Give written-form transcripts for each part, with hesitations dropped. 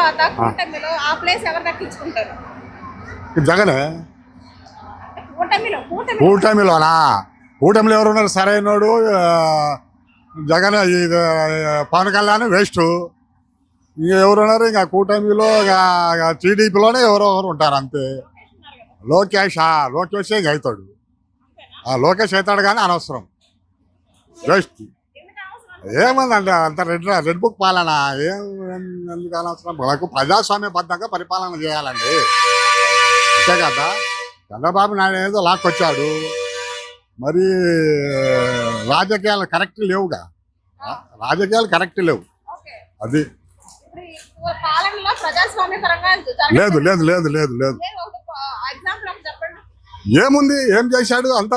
తర్వాత కూటమిలో ఆ ప్లేస్ ఎవరు దక్కించుకుంటారు? జగనే. కూటమిలో కూటమిలోనా? కూటమిలో ఎవరున్నారు సరైనోడు? జగన్. ఇది పవన్ కళ్యాణ్ వేస్ట్. ఇంక ఎవరున్నారు? ఇంకా కూటమిలో టీడీపీలోనే ఎవరో ఉంటారు అంతే. లోకేష్ ఇంక అవుతాడు. లోకేష్ అవుతాడు కానీ అనవసరం, వేస్ట్. ఏమందంటే అంత రెడ్ బుక్ పాలన ఎందుకు అనవసరం? మనకు ప్రజాస్వామ్యబద్ధంగా పరిపాలన చేయాలండి, అంతే కదా. చంద్రబాబు నాయుడు ఏదో లాక్కొచ్చాడు, మరి రాజకీయాలు కరెక్ట్ లేవుగా. రాజకీయాలు కరెక్ట్ లేవు. అది లేదు లేదు లేదు లేదు లేదు. ఏముంది? ఏం చేశాడు? అంత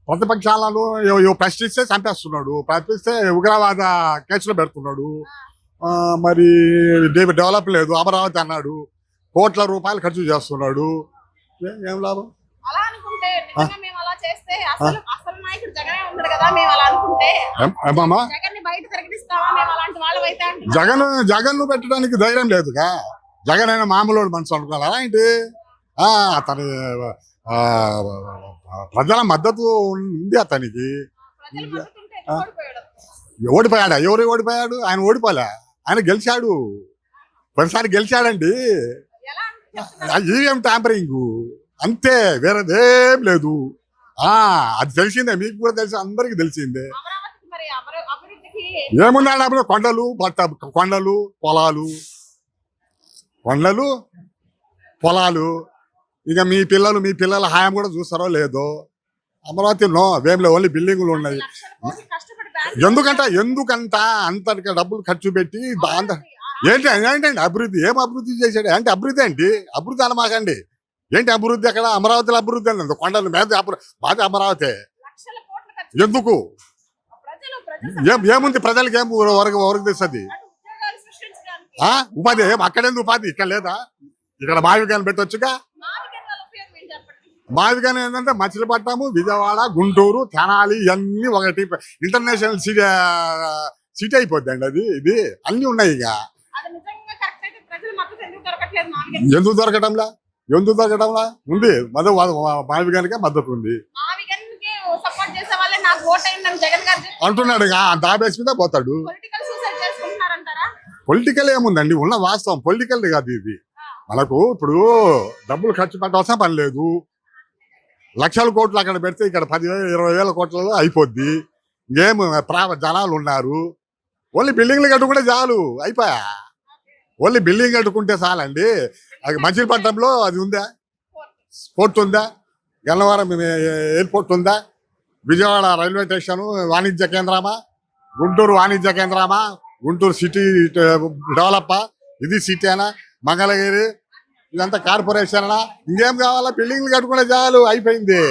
ప్రతిపక్షాలను ప్రశ్నిస్తే చంపేస్తున్నాడు, ప్రశ్నిస్తే ఉగ్రవాద కేసులో పెడుతున్నాడు. మరి డెవలప్ లేదు. అమరావతి అన్నాడు, కోట్ల రూపాయలు ఖర్చు చేస్తున్నాడు. ఏం లాభం? జగన్ పెట్టడానికి ధైర్యం లేదుగా. జగన్ అయినా మామూలు మనసు అనుకున్నారా ఏంటి? అతని ప్రజల మద్దతు ఉంది అతనికి. ఓడిపోయాడా? ఎవరు ఓడిపోయాడు? ఆయన ఓడిపోలే, ఆయన గెలిచాడు. ఒకసారి గెలిచాడండి. ఈవీఎం ట్యాంపరింగ్ అంతే, వేరేదేం లేదు. అది తెలిసిందే, మీకు కూడా తెలిసి అందరికి తెలిసిందే. ఏమున్నాడు? కొండలు పొలాలు. ఇక మీ పిల్లల హాయం కూడా చూస్తారో లేదో. అమరావతి నో, వేమిలో ఓన్లీ బిల్డింగులు ఉన్నాయి. ఎందుకంట అంత డబ్బులు ఖర్చు పెట్టి ఏంటండి అభివృద్ధి? ఏం అభివృద్ధి చేశాడు? అంటే అభివృద్ధి ఏంటి? అభివృద్ధి అనమాకండి. ఏంటి అభివృద్ధి? అక్కడ అమరావతిలో అభివృద్ధి అని కొండల మీద బాధ అమరావతి ఎందుకు? ఏముంది? ప్రజలకి ఏం వరకు తెస్తుంది? ఉపాధి అక్కడేంది ఉపాధి? ఇక్కడ లేదా? ఇక్కడ మావిగాని పెట్టొచ్చుగా. మావిగాని ఏంటంటే మచిలీపట్నము, విజయవాడ, గుంటూరు, తెనాలి ఇవన్నీ ఒకటి ఇంటర్నేషనల్ సిటీ అయిపోద్ది అండి. అది ఇది అన్ని ఉన్నాయి. ఇక ఎందుకు దొరకటంలా ఉంది? మావిగానికే మద్దతు ఉంది అంటున్నాడు. దాబేస్ మీద పోతాడు. పొలిటికల్ ఏముందండి? ఉన్న వాస్తవం పొలిటికల్ కాదు ఇది. మనకు ఇప్పుడు డబ్బులు ఖర్చు పెట్టవలసిన పని లేదు. లక్షల కోట్లు అక్కడ పెడితే ఇక్కడ 10,000-20,000 కోట్లలో అయిపోద్ది. ఇంకేం జనాలు ఉన్నారు. ఓన్లీ బిల్డింగ్లు కట్టుకుంటే చాలు, అయిపోయా. ఓన్లీ బిల్డింగ్ కట్టుకుంటే చాలండి. మచిలీపట్నంలో అది ఉందా? పోర్ట్ ఉందా? గన్నవరం ఎయిర్పోర్ట్ ఉందా? విజయవాడ రైల్వే స్టేషన్ వాణిజ్య కేంద్రమా? గుంటూరు వాణిజ్య కేంద్రమా? గుంటూరు సిటీ డెవలప్ ఇది సిటీనా? మంగళగిరి ఇదంతా కార్పొరేషన్. ఇంకేం కావాలా? బిల్డింగ్లు కట్టుకుంటే చాలు, అయిపోయింది.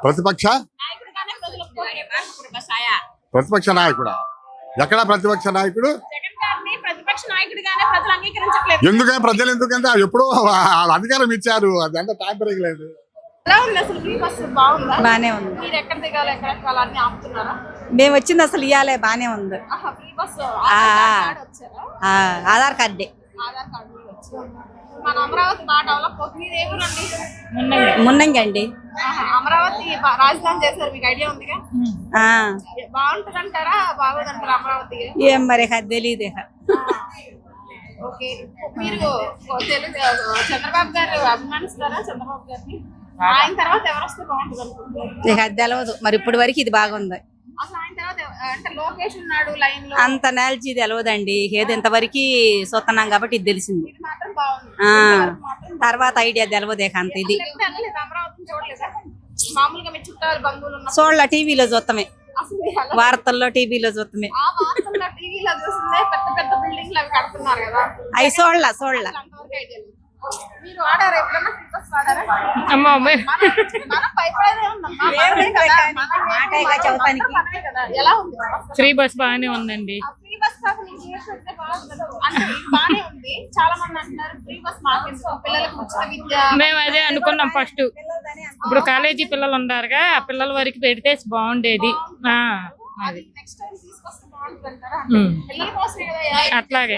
ప్రతిపక్ష నాయకుడా? ఎక్కడ ప్రతిపక్ష నాయకుడు? ఎందుకంటే ప్రజలు ఎందుకంటే ఎప్పుడో అధికారం ఇచ్చారు, అదంతా ట్యాంపరింగ్ లేదు. బానే ఉంది. మేము వచ్చింది అసలు ఇయ్యాలే, బానే ఉంది. ఆధార్ కార్డే. మున్నంగి అండి. అమరావతి రాజధాని చేశారు, మీకు ఐడియా ఉందిగా? బాగుంటుందంటారా బాగోదంటారా అమరావతి? ఏం మరి తెలియదు. ఓకే, మీరు చంద్రబాబు గారు అభిమానిస్తారా? చంద్రబాబు గారిని ఆయన తర్వాత ఎవరు వస్తే బాగుంటుంది అనుకుంటున్నారు? తెలియదు మరి, ఇప్పటి వరకు ఇది బాగుంది. అసలు ఆయన తర్వాత అంటే లోకేష్ ఉన్నాడు లైన్ లో, అంత నాలెడ్జ్ తెలియదండి. ఏది ఇంతవరకు చూస్తున్నాం కాబట్టి ఇది తెలిసింది. తర్వాత ఐడియా తెలియదే అంత. ఇది మామూలుగా మీ చుట్టాలు బంధువులు చూడాల, టీవీలో చూస్తామే, వార్తల్లో టీవీలో చూస్తామే. టీవీలో చూస్తుందే పెద్ద పెద్ద బిల్డింగ్లు అవి కడుతున్నారు కదా, అవి చూడాల. మీరు ఆడారా ఎప్పుడన్నా? ఫ్రీ బస్ వాడారా? ఎలా ఉంది? ఫ్రీ బస్ బాగానే ఉందండి. ఫ్రీ బస్ బాగానే ఉంది. చాలా మంది అంటున్నారు ఫ్రీ బస్ మాకు పిల్లలకు ఉచిత విద్య. మేము అదే అనుకున్నాం ఫస్ట్. ఇప్పుడు కాలేజీ పిల్లలు ఉన్నారుగా, ఆ పిల్లల వరకు పెడితే బాగుండేది. నెక్స్ట్ టైం తీసుకొస్తే బాగుంటుంది అంటారా? ఉమ్. పిల్లల కోసమే కదా అట్లాగే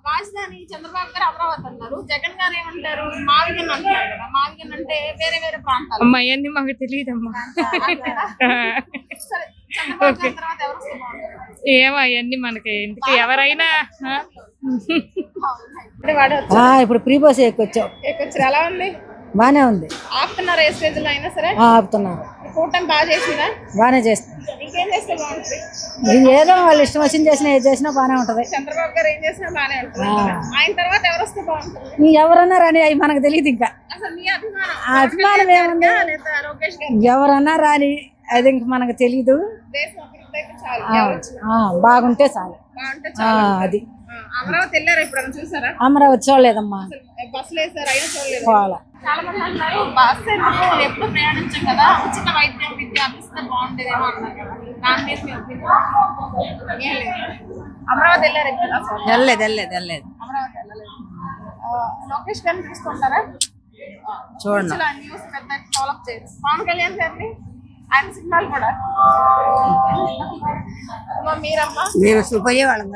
రాజధాని చంద్రబాబు గారు అమరావతి అన్నారు, జగన్ గారు ఏమంటారు మావిగన్ అంటారు కదా. మావిగన్ అంటే వేరే వేరే ప్రాంతాలు. అమ్మా అవన్నీ మాకు తెలియదమ్మా. సరే, చంద్రబాబు గారి తర్వాత ఎవరు వస్తే బాగుంటుంది? ఏమో అవన్నీ మనకి ఎందుకు, ఎవరైనా ఆ? ఇప్పుడు వాడే వచ్చారు. ఇప్పుడు ప్రీ బస్ ఎక్కొచ్చాం, ఎక్కొచ్చారు. ఎలా ఉంది? బానే ఉంది. ఆపుతున్నారు ఏ స్టేజ్ లో అయినా సరే. ఆపుతున్నారు, కూటమి బాగా చేసిందా? బానే చేస్తున్నారు. ఇంకేం చేస్తే బాగుంటుంది? ఇది ఏదో వాళ్ళు ఇష్టం వచ్చింది చేసినా ఏది చేసినా బానే ఉంటది. చంద్రబాబు గారు ఏం చేసినా బాగానే ఉంటుంది. ఆయన తర్వాత ఎవరు వస్తే బాగుంటుంది? ఎవరన్నా రాని అవి మనకు తెలియదు. ఇంకా అసలు మీ అభిమానం? ఆ అభిమానం ఏముంది, లేదా లోకేష్ గారు? ఎవరన్నా రాని అది ఇంక మనకు తెలీదు. దేశం అభివృద్ధి అయితే చాలు. ఎవరు వచ్చినా బాగుంటే చాలు. బాగుంటే చాలు. అది అమరావతి వెళ్ళారా ఎప్పుడైనా? చూసారా? అమరావతి చూడలేదమ్మా, బస్సులు వేసారు అయినా చూడలేదు. పోవాలా. చాలా మంది అంటారు బస్సు ఎందుకు ఎప్పుడు ప్రయాణించాం కదా, ఉచిత వైద్యం విద్య అభిస్తే బాగుండేదేమో అన్నారు కదా. దాని మీద మీ opinion? ఏం లేదు. అమరావతి వెళ్ళారు ఎప్పుడు అసలు? వెళ్ళలేదు వెళ్ళలేదు వెళ్ళలేదు అమరావతి వెళ్ళలేదు. లోకేష్ గారిని చూసుకుంటారా? చూడండి. న్యూస్ పెద్ద డెవలప్ చేయరు. పవన్ కళ్యాణ్ గారిని, ఆయన సినిమాలు కూడా. మీరమ్మా మేము పోయేవాళ్ళం